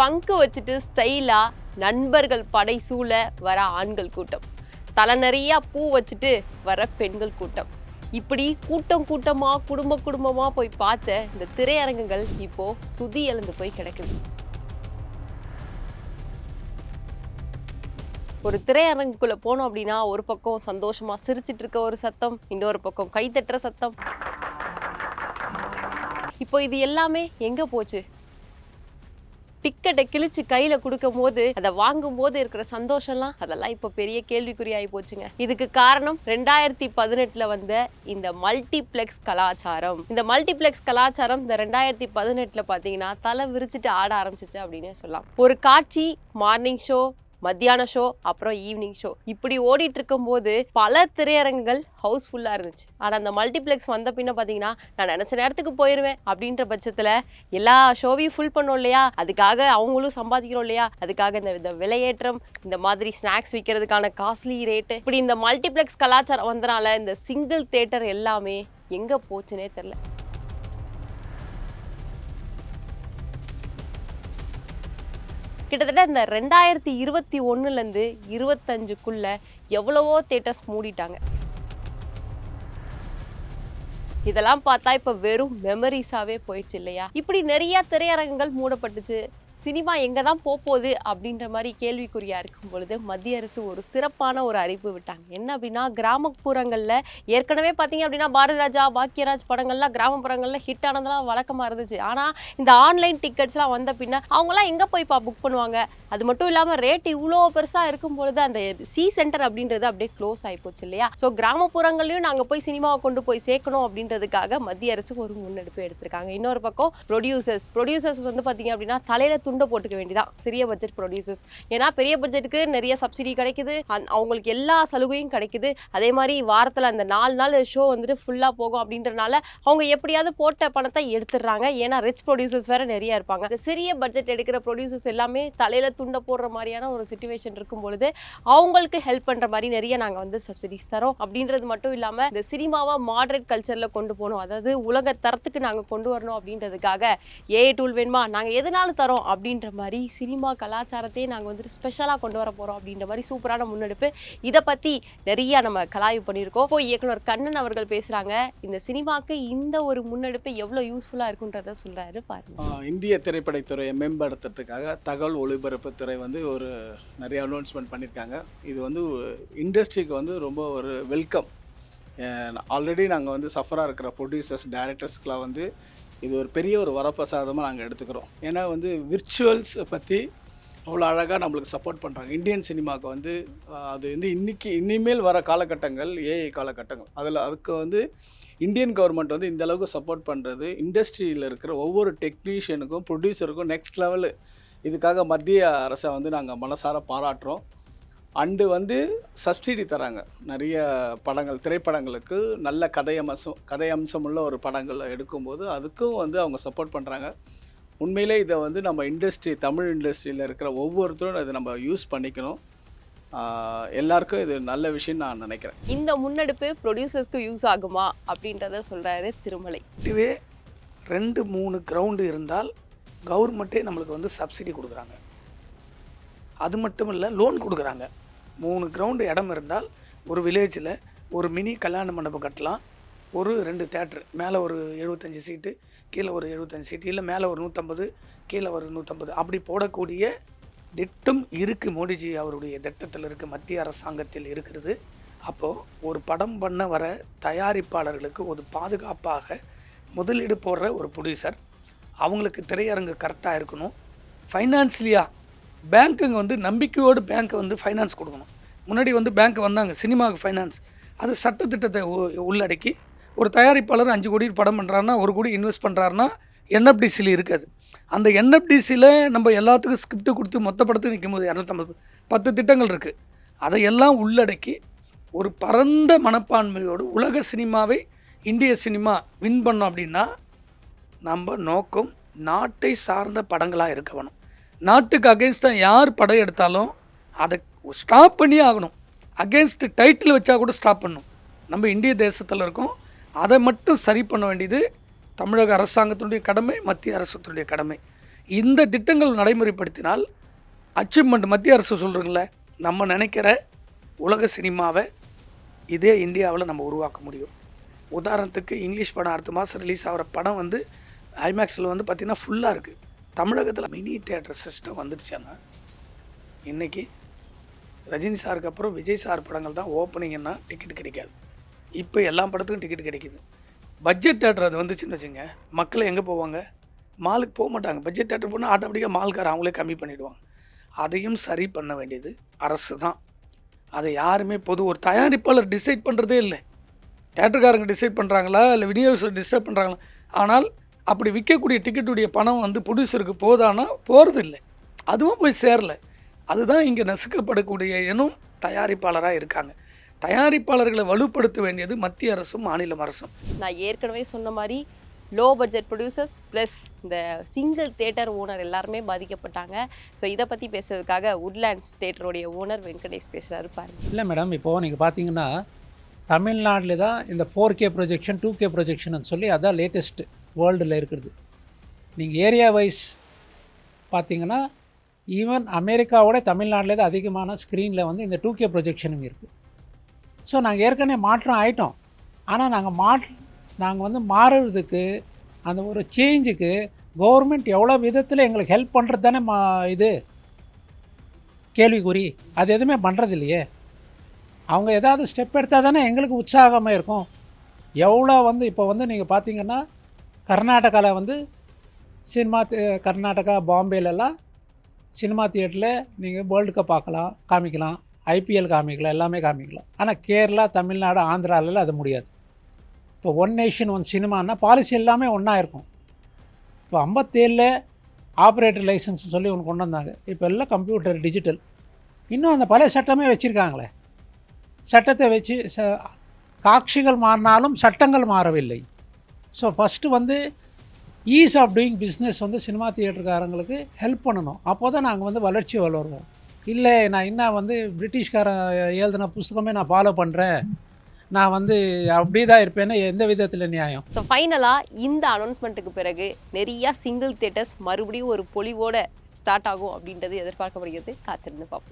பங்கு வச்சுட்டு ஸ்டைலா நண்பர்கள் படை சூழ வர ஆண்கள் கூட்டம், தலை நிறைய பூ வச்சுட்டு வர பெண்கள் கூட்டம், இப்படி கூட்டம் கூட்டமா குடும்பமா போய் பார்த்த இந்த திரையரங்குகள் இப்போ சுதி எழுந்து போய் கிடக்குது. ஒரு திரையரங்குக்குள்ள போனோம் அப்படின்னா ஒரு பக்கம் சந்தோஷமா சிரிச்சிட்டு இருக்க ஒரு சத்தம், இன்னொரு பக்கம் கை தட்டுற சத்தம். இப்போ இது எல்லாமே எங்க போச்சு? டிக்கெட்டை கிழிச்சு கையில கொடுக்கும் போது அதை வாங்கும் போது இருக்கிற சந்தோஷம்லாம் அதெல்லாம் இப்போ பெரிய கேள்விக்குறியாகி போச்சுங்க. இதுக்கு காரணம் 2018 வந்த இந்த மல்டிப்ளெக்ஸ் கலாச்சாரம். இந்த மல்டிப்ளெக்ஸ் கலாச்சாரம் இந்த 2018 பாத்தீங்கன்னா தலை விரிச்சிட்டு ஆட ஆரம்பிச்சிச்சு அப்படின்னே சொல்லலாம். ஒரு காட்சி மார்னிங் ஷோ, மத்தியான ஷோ, அப்புறம் ஈவினிங் ஷோ, இப்படி ஓடிட்டு இருக்கும் போது பல திரையரங்குகள் ஹவுஸ்ஃபுல்லா இருந்துச்சு. ஆனா அந்த மல்டிப்ளெக்ஸ் வந்த பின்ன பாத்தீங்கன்னா நான் நினைச்ச நேரத்துக்கு போயிருவேன் அப்படின்ற பட்சத்துல எல்லா ஷோவையும் ஃபுல் பண்ணோம் இல்லையா, அதுக்காக அவங்களும் சம்பாதிக்கிறோம் இல்லையா, அதுக்காக இந்த விலையேற்றம், இந்த மாதிரி ஸ்நாக்ஸ் விற்கிறதுக்கான காஸ்ட்லி ரேட்டு, இப்படி இந்த மல்டிப்ளெக்ஸ் கலாச்சாரம் வந்தனால இந்த சிங்கிள் தியேட்டர் எல்லாமே எங்க போச்சுன்னே தெரியல. கிட்டத்தட்ட இந்த 2021 25க்குள்ள எவ்வளவோ தியேட்டர்ஸ் மூடிட்டாங்க. இதெல்லாம் பார்த்தா இப்ப வெறும் மெமரிஸாவே போயிடுச்சு இல்லையா? இப்படி நிறைய திரையரங்குகள் மூடப்பட்டுச்சு. சினிமா எங்க தான் போகுது அப்படின்ற மாதிரி கேள்விக்குறியா இருக்கும் பொழுது மத்திய அரசு ஒரு சிறப்பான ஒரு அறிவிப்பு விட்டாங்க. என்ன அப்படின்னா, கிராமப்புறங்கள்ல ஏற்கனவே பார்த்தீங்க அப்படின்னா பாரதி ராஜா, பாக்கியராஜ் படங்கள்லாம் கிராமப்புறங்கள்ல ஹிட் ஆனதெல்லாம் வழக்கமா இருந்துச்சு. ஆனா இந்த ஆன்லைன் டிக்கெட்ஸ்லாம் வந்த பின்ன அவங்களாம் எங்க போய்ப்பா புக் பண்ணுவாங்க? அது மட்டும் இல்லாம ரேட் இவ்வளோ பெருசா இருக்கும் பொழுது அந்த சி சென்டர் அப்படின்றது அப்படியே க்ளோஸ் ஆயிப்போச்சு இல்லையா? ஸோ கிராமப்புறங்களையும் நாங்க போய் சினிமாவை கொண்டு போய் சேர்க்கணும் அப்படின்றதுக்காக மத்திய அரசு ஒரு முன்னெடுப்பு எடுத்திருக்காங்க. இன்னொரு பக்கம் ப்ரொடியூசர்ஸ் வந்து பார்த்தீங்க அப்படின்னா தலையில துண்டை போட்டுக்க வேண்டியதான் சிறிய பட்ஜெட் ப்ரொடியூசர்ஸ். ஏன்னா பெரிய பட்ஜெட்டுக்கு நிறைய சப்சிடி கிடைக்குது, அவங்களுக்கு எல்லா சலுகையும் கிடைக்குது. அதே மாதிரி வாரத்தில் அந்த 4 நாள் ஷோ வந்துட்டு ஃபுல்லாக போகும் அப்படின்றனால அவங்க எப்படியாவது போட்ட பணத்தை எடுத்துடுறாங்க. ஏன்னா ரிச் ப்ரொடியூசர்ஸ் வேற நிறைய இருப்பாங்க. இந்த சிறிய பட்ஜெட் எடுக்கிற ப்ரொடியூசர்ஸ் எல்லாமே தலையில துண்டை போடுற மாதிரியான ஒரு சிச்சுவேஷன் இருக்கும் பொழுது அவங்களுக்கு ஹெல்ப் பண்ற மாதிரி நிறைய நாங்கள் வந்து சப்சிடிஸ் தரோம். அப்படின்றது மட்டும் இல்லாமல் இந்த சினிமாவை மாடரேட் கல்ச்சர்ல கொண்டு போகணும், அதாவது உலக தரத்துக்கு நாங்கள் கொண்டு வரணும் அப்படின்றதுக்காக ஏஐ டூல் வேணுமா நாங்கள் எதுனாலும் தரோம் அப்படின்ற மாதிரி சினிமா கலாச்சாரத்தையே நாங்கள் வந்துட்டு ஸ்பெஷலாக கொண்டு வர போகிறோம் அப்படின்ற மாதிரி சூப்பரான முன்னெடுப்பு. இதை பற்றி நிறைய நம்ம கலாய்வு பண்ணியிருக்கோம். இப்போ இயக்குனர் கண்ணன் அவர்கள் பேசுகிறாங்க. இந்த சினிமாவுக்கு இந்த ஒரு முன்னெடுப்பு எவ்வளோ யூஸ்ஃபுல்லாக இருக்குன்றத சொல்கிறாரு பாருங்க. இந்திய திரைப்படத்துறையை மேம்படுத்துறதுக்காக தகவல் ஒளிபரப்புத்துறை வந்து ஒரு நிறைய அனௌன்ஸ்மெண்ட் பண்ணியிருக்காங்க. இது வந்து இண்டஸ்ட்ரிக்கு வந்து ரொம்ப ஒரு வெல்கம். ஆல்ரெடி நாங்கள் வந்து சஃபராக இருக்கிற ப்ரொடியூசர்ஸ், டைரக்டர்ஸ்க்கெலாம் வந்து இது ஒரு பெரிய ஒரு வரப்பிரசாதமாக நாங்கள் எடுத்துக்கிறோம். ஏன்னா வந்து விர்ச்சுவல்ஸ் பற்றி அவ்வளோ அழகாக நம்மளுக்கு சப்போர்ட் பண்ணுறாங்க. இந்தியன் சினிமாவுக்கு வந்து அது வந்து இனிமேல் வர காலகட்டங்கள் ஏஐ காலகட்டங்கள், அதுக்கு வந்து இந்தியன் கவர்மெண்ட் வந்து இந்த அளவுக்கு சப்போர்ட் பண்ணுறது, இண்டஸ்ட்ரியில் இருக்கிற ஒவ்வொரு டெக்னீஷியனுக்கும் ப்ரொடியூசருக்கும் நெக்ஸ்ட் லெவலு. இதுக்காக மத்திய அரசை வந்து நாங்கள் மனசார பாராட்டுறோம். அண்டு வந்து சப்சிடி தராங்க. நிறைய படங்கள், திரைப்படங்களுக்கு நல்ல கதை அம்சமுள்ள ஒரு படங்கள் எடுக்கும்போது அதுக்கும் வந்து அவங்க சப்போர்ட் பண்ணுறாங்க. உண்மையிலே இதை வந்து நம்ம தமிழ் இண்டஸ்ட்ரியில் இருக்கிற ஒவ்வொருத்தரும் இதை நம்ம யூஸ் பண்ணிக்கணும். எல்லாருக்கும் இது நல்ல விஷயம் நான் நினைக்கிறேன். இந்த முன்னெடுப்பு ப்ரொடியூசர்ஸ்க்கு யூஸ் ஆகுமா அப்படின்றத சொல்கிறாரு திருமலை. இதுவே 2-3 கிரவுண்டு இருந்தால் கவர்மெண்ட்டே நம்மளுக்கு வந்து சப்சிடி கொடுக்குறாங்க. அது மட்டும் இல்லை, லோன் கொடுக்குறாங்க. 3 கிரவுண்டு இடம் இருந்தால் ஒரு வில்லேஜில் ஒரு மினி கல்யாண மண்டபம் கட்டலாம். ஒரு 2 தேட்டர், மேலே ஒரு 75 சீட்டு, கீழே ஒரு 75 சீட்டு, இல்லை மேலே ஒரு 150, கீழே ஒரு 150, அப்படி போடக்கூடிய திட்டம் இருக்குது. மோடிஜி அவருடைய திட்டத்தில் இருக்குது, மத்திய அரசாங்கத்தில் இருக்கிறது. அப்போது ஒரு படம் பண்ண வர தயாரிப்பாளர்களுக்கு ஒரு பாதுகாப்பாக முதலீடு போடுற ஒரு ப்ரொடியூசர், அவங்களுக்கு திரையரங்கு கரெக்டாக இருக்கணும். ஃபைனான்ஸ்லியாக பேங்க்குங்க வந்து நம்பிக்கையோடு பேங்க்கை வந்து ஃபைனான்ஸ் கொடுக்கணும். முன்னாடி வந்து பேங்க் வந்தாங்க சினிமாவுக்கு ஃபைனான்ஸ், அது சட்டத்திட்டத்தை உள்ளடக்கி ஒரு தயாரிப்பாளர் 5 கோடி படம் பண்ணுறாருன்னா 1 கோடி இன்வெஸ்ட் பண்ணுறாருன்னா என்எஃப்டிசியில் இருக்காது. அந்த என்எஃப்டிசியில் நம்ம எல்லாத்துக்கும் ஸ்கிரிப்ட் கொடுத்து மொத்த படத்துக்கு நிற்கும் போது 250 திட்டங்கள் இருக்குது. அதையெல்லாம் உள்ளடக்கி ஒரு பரந்த மனப்பான்மையோடு உலக சினிமாவை இந்திய சினிமா வின் பண்ணோம் அப்படின்னா நம்ம நோக்கம் நாட்டை சார்ந்த படங்களாக இருக்க வேணும். நாட்டுக்கு அகெயின்ஸ்டாக யார் படம் எடுத்தாலும் அதை ஸ்டாப் பண்ணியே ஆகணும். அகெயின்ஸ்ட் டைட்டில் வச்சா கூட ஸ்டாப் பண்ணணும். நம்ம இந்திய தேசத்தில் இருக்கோம், அதை மட்டும் சரி பண்ண வேண்டியது தமிழக அரசாங்கத்தினுடைய கடமை, மத்திய அரசுடைய கடமை. இந்த திட்டங்கள் நடைமுறைப்படுத்தினால் அச்சீவ்மெண்ட் மத்திய அரசு சொல்கிறீங்கள, நம்ம நினைக்கிற உலக சினிமாவை இதே இந்தியாவில் நம்ம உருவாக்க முடியும். உதாரணத்துக்கு இங்கிலீஷ் படம் அடுத்த மாதம் ரிலீஸ் ஆகிற படம் வந்து ஐமேக்ஸில் வந்து பார்த்திங்கன்னா ஃபுல்லாக இருக்குது. தமிழகத்தில் மினி தியேட்டர் சிஸ்டம் வந்துடுச்சான்னா இன்றைக்கி ரஜினி சாருக்கு அப்புறம் விஜய் சார் படங்கள் தான் ஓப்பனிங்கன்னா டிக்கெட் கிடைக்காது. இப்போ எல்லா படத்துக்கும் டிக்கெட் கிடைக்கிது. பட்ஜெட் தேட்டர் அது வந்துச்சுன்னு வச்சுங்க, மக்கள் எங்கே போவாங்க? மாலுக்கு போக மாட்டாங்க. பட்ஜெட் தேட்டர் போனால் ஆட்டோமேட்டிக்காக மால்கார் அவங்களே கம்மி பண்ணிவிடுவாங்க. அதையும் சரி பண்ண வேண்டியது அரசு தான். அதை யாருமே ஒரு தயாரிப்பாளர் டிசைட் பண்ணுறதே இல்லை. தேட்டருக்காரங்க டிசைட் பண்ணுறாங்களா இல்லை விநியோகஸ்தர் டிசைட் பண்ணுறாங்களா? ஆனால் அப்படி விற்கக்கூடிய டிக்கெட்டுடைய பணம் வந்து ப்ரொடியூசருக்கு போதானா போகிறது இல்லை, அதுவும் போய் சேரலை. அதுதான் இங்கே நசுக்கப்படக்கூடிய எனும் தயாரிப்பாளராக இருக்காங்க. தயாரிப்பாளர்களை வலுப்படுத்த வேண்டியது மத்திய அரசும் மாநில அரசும். நான் ஏற்கனவே சொன்ன மாதிரி லோ பட்ஜெட் ப்ரொடியூசர்ஸ் ப்ளஸ் இந்த சிங்கிள் தேட்டர் ஓனர் எல்லாருமே பாதிக்கப்பட்டாங்க. ஸோ இதை பற்றி பேசுறதுக்காக உட்லேண்ட்ஸ் தேட்டருடைய ஓனர் வெங்கடேஷ் பேசுகிறாரு பாருங்க. இல்லை மேடம், இப்போது நீங்கள் பார்த்தீங்கன்னா தமிழ்நாட்டில் தான் இந்த 4K ப்ரொஜெக்ஷன் 2K ப்ரொஜெக்ஷன் சொல்லி அதான் லேட்டஸ்ட்டு வேர்ல்டில் இருக்கிறது. நீங்கள் ஏரியா வைஸ் பார்த்தீங்கன்னா ஈவன் அமெரிக்காவோட தமிழ்நாட்டில் தான் அதிகமான ஸ்க்ரீனில் வந்து இந்த 2K ப்ரொஜெக்ஷனுங்க இருக்குது. ஸோ நாங்கள் ஏற்கனவே மாற்றம் ஆகிட்டோம். ஆனால் நாங்கள் வந்து மாறுறதுக்கு அந்த ஒரு சேஞ்சுக்கு கவர்மெண்ட் எவ்வளோ விதத்தில் எங்களுக்கு ஹெல்ப் பண்ணுறது தானே இது கேள்விக்குறி. அது எதுவுமே பண்ணுறது இல்லையே. அவங்க ஏதாவது ஸ்டெப் எடுத்தால் தானே எங்களுக்கு உற்சாகமாக இருக்கும். எவ்வளோ வந்து இப்போ வந்து நீங்கள் பார்த்தீங்கன்னா கர்நாடகாவில் வந்து கர்நாடகா பாம்பேலெல்லாம் சினிமா தியேட்டரில் நீங்கள் வேர்ல்டு கப் பார்க்கலாம், காமிக்கலாம், ஐபிஎல் காமிக்கலாம், எல்லாமே காமிக்கலாம். ஆனால் கேரளா, தமிழ்நாடு, ஆந்திராவில் அது முடியாது. இப்போ ஒன் நேஷன் ஒன் சினிமானா பாலிசி எல்லாமே ஒன்றா இருக்கும். இப்போ 57 ஆப்ரேட்டர் லைசன்ஸ் சொல்லி ஒன்று கொண்டு வந்தாங்க. இப்போ எல்லாம் கம்ப்யூட்டர் டிஜிட்டல். இன்னும் அந்த பழைய சட்டமே வச்சுருக்காங்களே. சட்டத்தை வச்சு காட்சிகள் மாறினாலும் சட்டங்கள் மாறவில்லை. ஸோ ஃபஸ்ட்டு வந்து ஈஸ் ஆஃப் டூயிங் பிஸ்னஸ் வந்து சினிமா தியேட்டருக்காரங்களுக்கு ஹெல்ப் பண்ணணும். அப்போ தான் நாங்கள் வந்து வளர்ச்சி வளருவோம். இல்லை நான் இன்னும் வந்து பிரிட்டிஷ்காரன் எழுதின புஸ்தகமே நான் ஃபாலோ பண்ணுறேன், நான் வந்து அப்படி தான் இருப்பேன்னு எந்த விதத்தில் நியாயம்? ஸோ ஃபைனலாக இந்த அனௌன்ஸ்மெண்ட்டுக்கு பிறகு நிறையா சிங்கிள் தேட்டர்ஸ் மறுபடியும் ஒரு பொலிவோட ஸ்டார்ட் ஆகும் அப்படின்றது எதிர்பார்க்கப்படுகிறது. காத்திருந்து பார்ப்போம்.